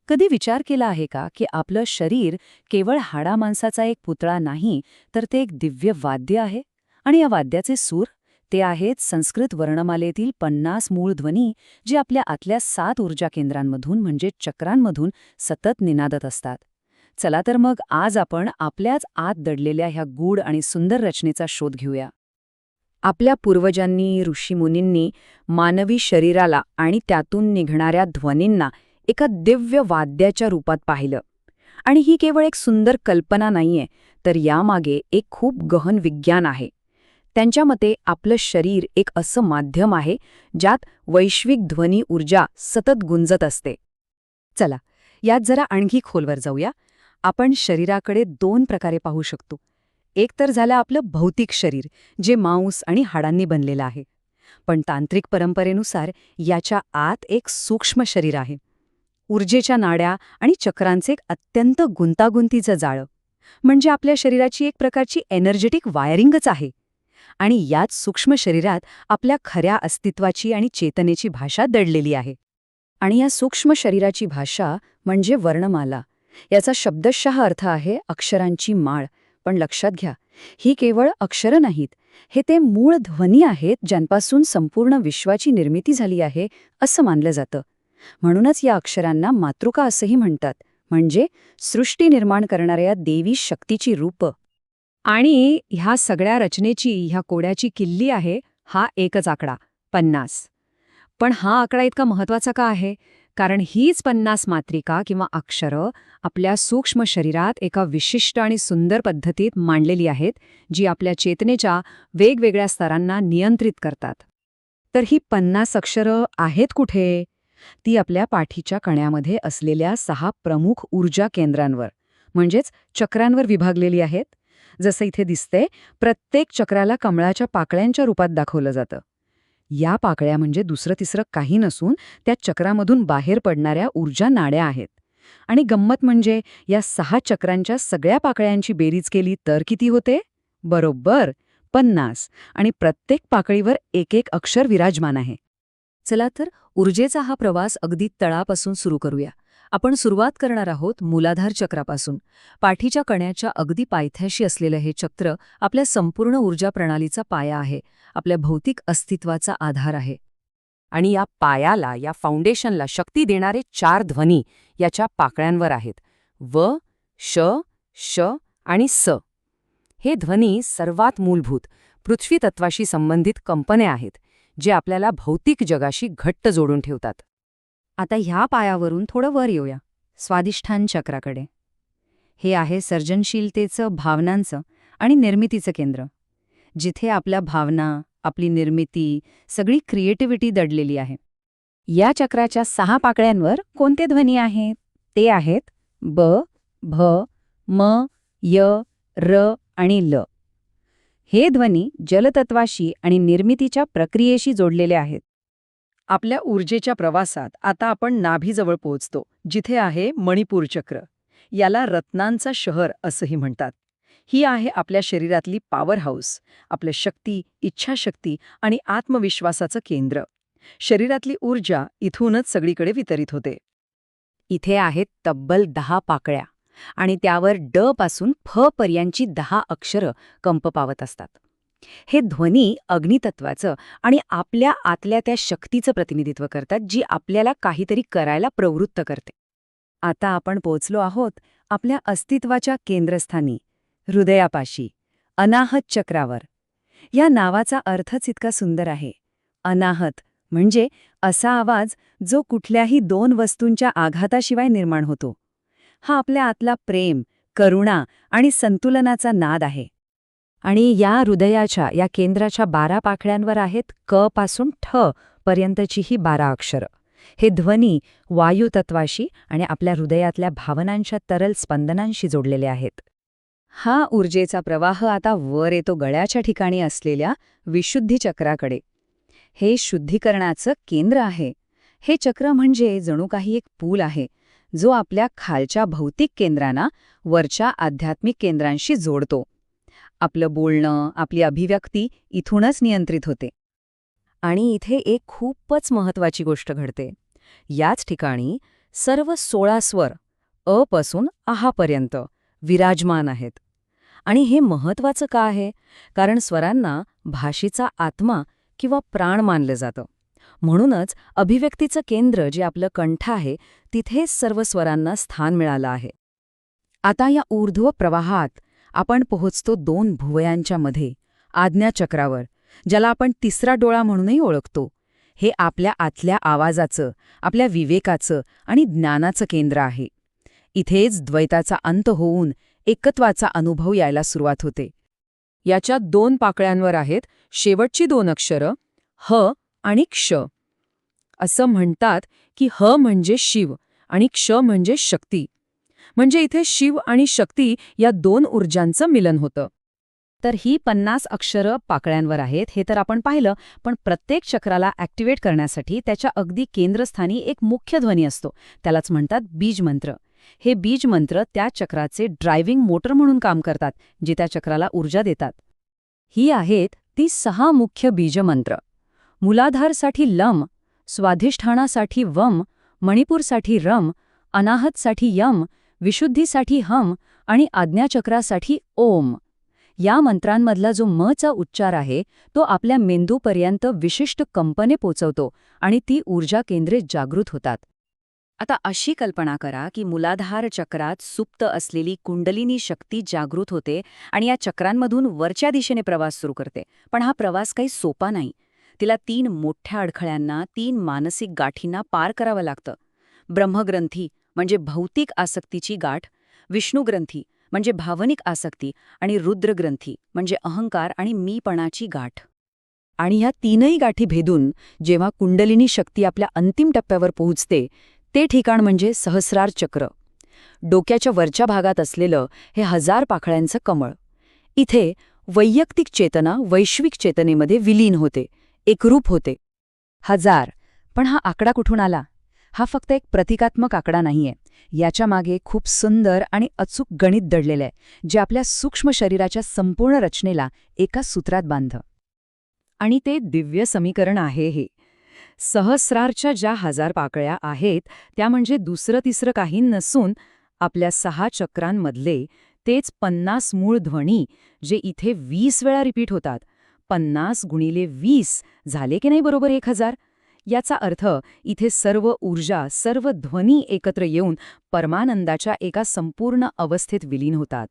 कधी विचार केला आहे का की आपलं शरीर केवळ हाडामांसाचा एक पुतळा नाही, तर ते एक दिव्य वाद्य आहे? आणि या वाद्याचे सूर ते आहेत संस्कृत वर्णमालेतील 50 मूळ ध्वनी, जे आपल्या आतल्या 7 ऊर्जा केंद्रांमधून म्हणजे चक्रांमधून सतत निनादत असतात. चला तर मग आज आपण आपल्याच आत दडलेल्या ह्या गूढ आणि सुंदर रचनेचा शोध घेऊया. आपल्या पूर्वजांनी, ऋषीमुनींनी मानवी शरीराला आणि त्यातून निघणाऱ्या ध्वनींना एका दिव्य वाद्याच्या रूपात पाहिलं. आणि ही केवळ एक सुंदर कल्पना नाहीये, तर यामागे एक खूप गहन विज्ञान आहे. त्यांच्या मते आपलं शरीर एक असं माध्यम आहे ज्यात वैश्विक ध्वनी ऊर्जा सतत गुंजत असते. चला, यात जरा आणखी खोलवर जाऊया. आपण शरीराकडे 2 प्रकारे पाहू शकतो. एक तर झालं आपलं भौतिक शरीर, जे मांस आणि हाडांनी बनलेलं आहे. पण तांत्रिक परंपरेनुसार याच्या आत एक सूक्ष्म शरीर आहे. ऊर्जेच्या नाड्या आणि चक्रांचे एक अत्यंत गुंतागुंतीचं जाळं. म्हणजे आपल्या शरीराची एक प्रकारची एनर्जेटिक वायरिंगच आहे. आणि याच सूक्ष्म शरीरात आपल्या खऱ्या अस्तित्वाची आणि चेतनेची भाषा दडलेली आहे. आणि या सूक्ष्म शरीराची भाषा म्हणजे वर्णमाला. याचा शब्दशः अर्थ आहे अक्षरांची माळ. पण लक्षात घ्या, ही केवळ अक्षरं नाहीत. हे ते मूळ ध्वनी आहेत ज्यांपासून संपूर्ण विश्वाची निर्मिती झाली आहे, असं मानलं जातं. म्हणूनच या अक्षरांना मातृका असंही म्हणतात, म्हणजे सृष्टी निर्माण करणाऱ्या देवी शक्तीची रूपं. आणि ह्या सगळ्या रचनेची, ह्या कोड्याची किल्ली आहे हा एकच आकडा, 50. पण हा आकडा इतका महत्वाचा का आहे? कारण हीच 50 मात्रिका किंवा अक्षरं आपल्या सूक्ष्म शरीरात एका विशिष्ट आणि सुंदर पद्धतीत मांडलेली आहेत, जी आपल्या चेतनेच्या वेगवेगळ्या स्तरांना नियंत्रित करतात. तर ही 50 अक्षरं आहेत कुठे? ती आपल्या पाठीच्या कण्यामध्ये असलेल्या 6 प्रमुख ऊर्जा केंद्रांवर, म्हणजेच चक्रांवर विभागलेली आहेत. जसं इथे दिसतंय, प्रत्येक चक्राला कमळाच्या पाकळ्यांच्या रूपात दाखवलं जातं. या पाकळ्या म्हणजे दुसरं तिसरं काही नसून त्या चक्रामधून बाहेर पडणाऱ्या ऊर्जा नाड्या आहेत. आणि गंमत म्हणजे या 6 चक्रांच्या सगळ्या पाकळ्यांची बेरीज केली तर किती होते? बरोबर 50. आणि प्रत्येक पाकळीवर एक एक अक्षर विराजमान आहे. चला तर ऊर्जेचा हा प्रवास अगदी तळापासून सुरू करूया. आपण सुरुवात करणार आहोत मूलाधार चक्रापासून. पाठीच्या कण्याच्या अगदी पायथ्याशी असलेलं हे चक्र आपल्या संपूर्ण ऊर्जा प्रणालीचा पाया आहे, आपल्या भौतिक अस्तित्वाचा आधार आहे. आणि या पायाला, या फाउंडेशनला शक्ती देणारे 4 ध्वनी याच्या पाकळ्यांवर आहेत: व, श, श आणि स. हे ध्वनी सर्वात मूलभूत पृथ्वी तत्वाशी संबंधित कंपने आहेत, जे आपल्याला भौतिक जगाशी घट्ट जोडून ठेवतात. आता ह्या पायावरून थोडं वर येऊया, स्वादिष्ठान चक्राकडे. हे आहे सर्जनशीलतेचं, भावनांचं आणि निर्मितीचं केंद्र, जिथे आपल्या भावना, आपली निर्मिती, सगळी क्रिएटिव्हिटी दडलेली आहे. या चक्राच्या 6 पाकळ्यांवर कोणते ध्वनी आहेत? ते आहेत ब, भ, म, य, र आणि ल. हे ध्वनी जलतत्वाशी आणि निर्मितीच्या प्रक्रियेशी जोडलेले आहेत. आपल्या ऊर्जेच्या प्रवासात आता आपण नाभीजवळ पोहोचतो, जिथे आहे मणिपूर चक्र. याला रत्नांचा शहर असंही म्हणतात. ही आहे आपल्या शरीरातली पॉवर हाऊस, आपल्या शक्ती, इच्छाशक्ती आणि आत्मविश्वासाचं केंद्र. शरीरातली ऊर्जा इथूनच सगळीकडे वितरित होते. इथे आहेत तब्बल 10 पाकळ्या आणि त्यावर ड पासून फ पर्यंतची 10 अक्षरं कंप पावत असतात. हे ध्वनी अग्नितत्वाचं आणि आपल्या आतल्या त्या शक्तीचं प्रतिनिधित्व करतात, जी आपल्याला काहीतरी करायला प्रवृत्त करते. आता आपण पोचलो आहोत आपल्या अस्तित्वाच्या केंद्रस्थानी, हृदयापाशी, अनाहत चक्रावर. या नावाचा अर्थच इतका सुंदर आहे. अनाहत म्हणजे असा आवाज जो कुठल्याही 2 वस्तूंच्या आघाताशिवाय निर्माण होतो. हा आपल्या आतला प्रेम, करुणा आणि संतुलनाचा नाद आहे. आणि या हृदयाच्या, या केंद्राच्या 12 पाकळ्यांवर आहेत क पासून ठ पर्यंतची ही 12 अक्षरं. हे ध्वनी वायुतत्वाशी आणि आपल्या हृदयातल्या भावनांच्या तरल स्पंदनांशी जोडलेले आहेत. हा ऊर्जेचा प्रवाह आता वर येतो गळ्याच्या ठिकाणी असलेल्या विशुद्धी चक्राकडे. हे शुद्धीकरणाचं केंद्र आहे. हे चक्र म्हणजे जणू काही एक पूल आहे, जो आपल्या खालच्या भौतिक केंद्रांना वरच्या आध्यात्मिक केंद्रांशी जोडतो. आपलं बोलणं, आपली अभिव्यक्ती इथूनच नियंत्रित होते. आणि इथे एक खूपच महत्वाची गोष्ट घडते. याच ठिकाणी सर्व 16 स्वर अ पासून आहापर्यंत विराजमान आहेत. आणि हे महत्वाचं का आहे? कारण स्वरांना भाषेचा आत्मा किंवा प्राण मानलं जातं. म्हणूनच अभिव्यक्तीचं केंद्र जे आपलं कंठ आहे तिथेच सर्व स्वरांना स्थान मिळालं आहे. आता या ऊर्ध्व प्रवाहात आपण पोहोचतो 2 भुवयांच्या मध्ये, आज्ञाचक्रावर, ज्याला आपण तिसरा डोळा म्हणूनही ओळखतो. हे आपल्या आतल्या आवाजाचं, आपल्या विवेकाचं आणि ज्ञानाचं केंद्र आहे. इथेच द्वैताचा अंत होऊन एकत्वाचा अनुभव यायला सुरुवात होते. याच्या 2 पाकळ्यांवर आहेत शेवटची 2 अक्षरं ह आणि क्ष. असं म्हणतात की ह म्हणजे शिव आणि क्ष म्हणजे शक्ती. म्हणजे इथे शिव आणि शक्ती या 2 ऊर्जांचं मिलन होतं. तर ही 50 अक्षरं पाकळ्यांवर आहेत हे तर आपण पाहिलं, पण प्रत्येक चक्राला ॲक्टिवेट करण्यासाठी त्याच्या अगदी केंद्रस्थानी एक मुख्य ध्वनी असतो. त्यालाच म्हणतात बीजमंत्र. हे बीजमंत्र त्या चक्राचे ड्रायव्हिंग मोटर म्हणून काम करतात, जे त्या चक्राला ऊर्जा देतात. ही आहेत ती 6 मुख्य बीजमंत्र. मूलाधारसाठी लम, स्वाधिष्ठानासाठी वम, मणिपूरसाठी रम, अनाहतसाठी यम, विशुद्धीसाठी हम आणि आज्ञाचक्रासाठी ओम. या मंत्रांमधला जो मचा उच्चार आहे तो आपल्या मेंदूपर्यंत विशिष्ट कंपने पोचवतो आणि ती ऊर्जा केंद्रे जागृत होतात. आता अशी कल्पना करा की मूलाधार चक्रात सुप्त असलेली कुंडलिनी शक्ती जागृत होते आणि या चक्रांमधून वरच्या दिशेने प्रवास सुरू करते. पण हा प्रवास काही सोपा नाही. तिला 3 मोठ्या अडखळ्यांना, 3 मानसिक गाठींना पार करावं लागतं. ब्रह्मग्रंथी म्हणजे भौतिक आसक्तीची गाठ, विष्णुग्रंथी म्हणजे भावनिक आसक्ती आणि रुद्रग्रंथी म्हणजे अहंकार आणि मीपणाची गाठ. आणि ह्या 3ही गाठी भेदून जेव्हा कुंडलिनी शक्ती आपल्या अंतिम टप्प्यावर पोहोचते, ते ठिकाण म्हणजे सहस्रार चक्र. डोक्याच्या वरच्या भागात असलेलं हे 1000 पाकळ्यांचं कमळ. इथे वैयक्तिक चेतना वैश्विक चेतनेमध्ये विलीन होते, एकरूप होते. 1000. पण हा आकडा कुठून आला? हा फक्त एक प्रतिकात्मक आकडा नाहीये. याच्या मागे खूप सुंदर आणि अचूक गणित दडलेलं आहे, जे आपल्या सूक्ष्म शरीराच्या संपूर्ण रचनेला एका सूत्रात बांधतं. आणि ते दिव्य समीकरण आहे हे. सहस्रारच्या ज्या 1000 पाकळ्या आहेत त्या म्हणजे दुसरं तिसरं काही नसून आपल्या 6 चक्रांमधले तेच 50 मूळ ध्वनी, जे इथे 20 वेळा रिपीट होतात. 50 गुणिले 20 झाले की नाही बरोबर 1000? याचा अर्थ इथे सर्व ऊर्जा, सर्व ध्वनी एकत्र येऊन परमानंदाच्या एका संपूर्ण अवस्थेत विलीन होतात.